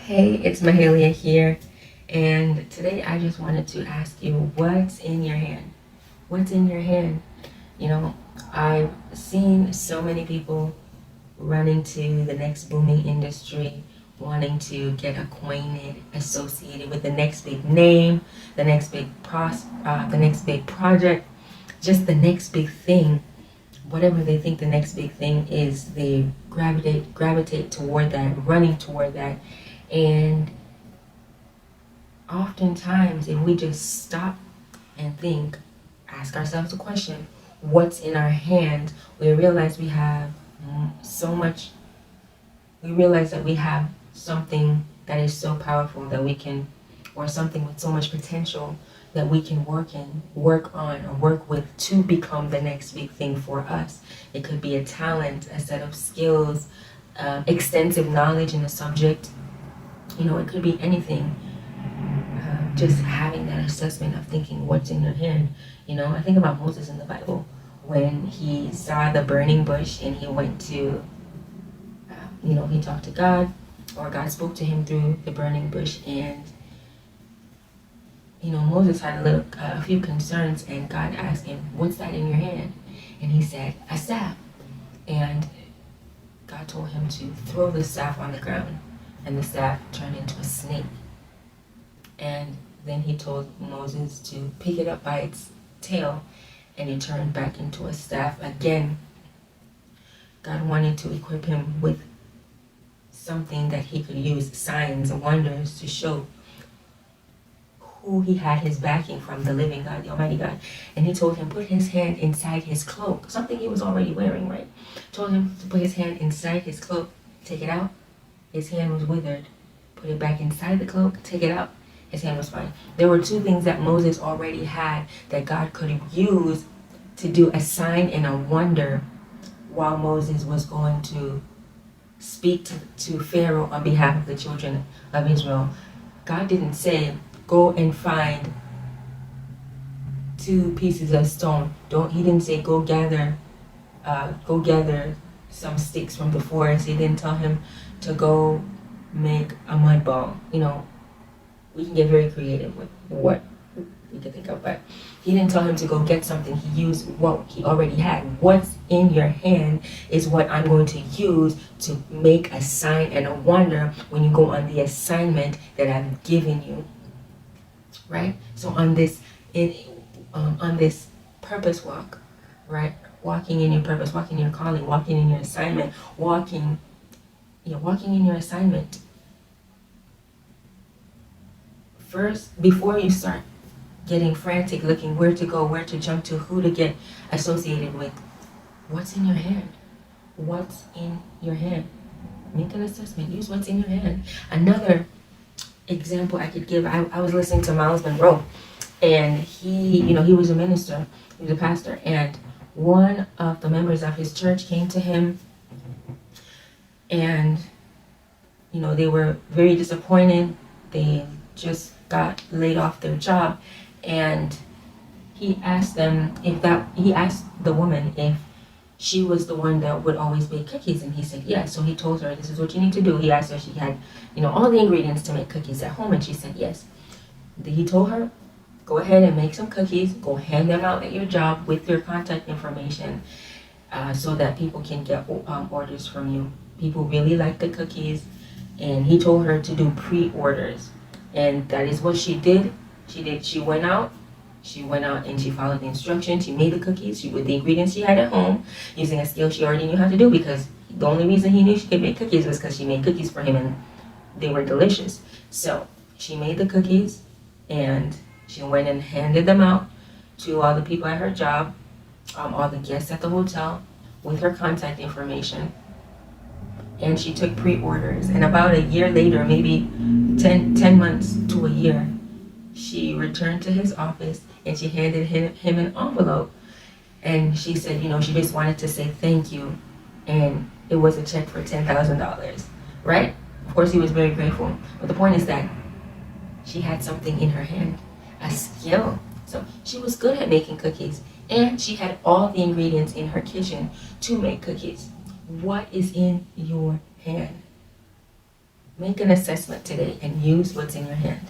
Hey, it's Mahalia here, and today I just wanted to ask you what's in your hand? What's in your hand? You know, I've seen so many people running to the next booming industry, wanting to get acquainted, associated with the next big name, the next big project, just the next big thing. Whatever they think the next big thing is, they gravitate toward that, running toward that, and oftentimes, if we just stop and think, ask ourselves the question, what's in our hand, we realize we have so much, we realize that we have something that is so powerful that we can, or something with so much potential that we can work on, or work with to become the next big thing for us. It could be a talent, a set of skills, extensive knowledge in a subject. It could be anything. Just having that assessment of thinking what's in your hand. I think about Moses in the Bible when he saw the burning bush and he went to, he talked to God, or God spoke to him through the burning bush, and Moses had a few concerns, and God asked him, "What's that in your hand?" And he said, "A staff." And God told him to throw the staff on the ground, and the staff turned into a snake. And then he told Moses to pick it up by its tail, and it turned back into a staff again. God wanted to equip him with something that he could use, signs and wonders, to show who he had his backing from, the living God, the Almighty God. And he told him, put his hand inside his cloak, something he was already wearing, right? Told him to put his hand inside his cloak, take it out, his hand was withered. Put it back inside the cloak, take it out, his hand was fine. There were two things that Moses already had that God could use to do a sign and a wonder while Moses was going to speak to Pharaoh on behalf of the children of Israel. God didn't say, go and find 2 pieces of stone. He didn't say, go gather some sticks from the forest. He didn't tell him to go make a mud ball. We can get very creative with what we can think of, but he didn't tell him to go get something. He used what he already had. What's in your hand is what I'm going to use to make a sign and a wonder when you go on the assignment that I've given you, right? So on this purpose walk, right? Walking in your purpose, walking in your calling, walking in your assignment, walking in your assignment. First, before you start getting frantic, looking where to go, where to jump to, who to get associated with, what's in your hand? What's in your hand? Make an assessment. Use what's in your hand. Another example I could give, I was listening to Miles Monroe, and he was a minister, he was a pastor, and one of the members of his church came to him, and they were very disappointed. They just got laid off their job, and he asked the woman if she was the one that would always bake cookies, and he said yes. So he told her, this is what you need to do. He asked her if she had all the ingredients to make cookies at home, and she said yes. He told her, go ahead and make some cookies, go hand them out at your job with your contact information, so that people can get orders from you. People really like the cookies, and he told her to do pre-orders. And that is what she did. She went out and she followed the instructions. She made the cookies with the ingredients she had at home, using a skill she already knew how to do, because the only reason he knew she could make cookies was because she made cookies for him and they were delicious. So she made the cookies and she went and handed them out to all the people at her job, all the guests at the hotel, with her contact information. And she took pre-orders, and about a year later, maybe 10 months to a year, she returned to his office and she handed him an envelope, and she said, she just wanted to say thank you, and it was a check for $10,000, right? Of course, he was very grateful, but the point is that she had something in her hand, a skill. So she was good at making cookies, and she had all the ingredients in her kitchen to make cookies. What is in your hand? Make an assessment today and use what's in your hand.